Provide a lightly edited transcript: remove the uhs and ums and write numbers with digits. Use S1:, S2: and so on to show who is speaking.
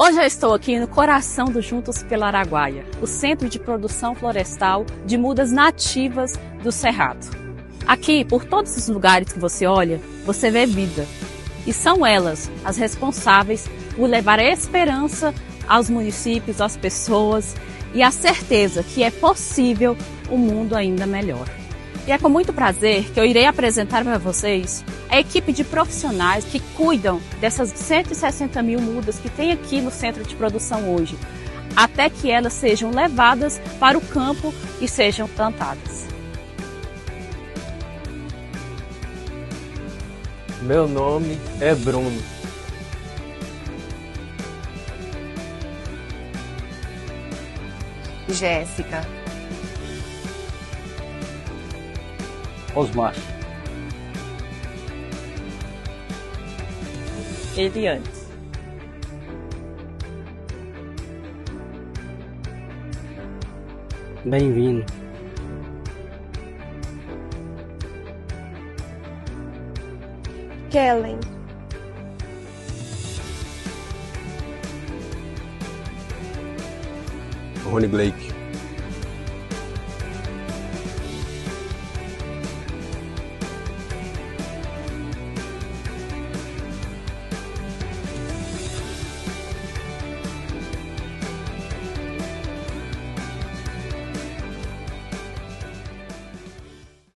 S1: Hoje eu estou aqui no coração do Juntos pelo Araguaia, o Centro de Produção Florestal de mudas nativas do Cerrado. Aqui, por todos os lugares que você olha, você vê vida. E são elas as responsáveis por levar a esperança aos municípios, às pessoas e a certeza que é possível um mundo ainda melhor. E é com muito prazer que eu irei apresentar para vocês a equipe de profissionais que cuidam dessas 160 mil mudas que tem aqui no Centro de Produção hoje, até que elas sejam levadas para o campo e sejam plantadas.
S2: Meu nome é Bruno.
S3: Jéssica.
S2: Osmar.
S1: Eliane.
S2: Bem-vindo.
S3: Kellen.
S4: Rony Blake.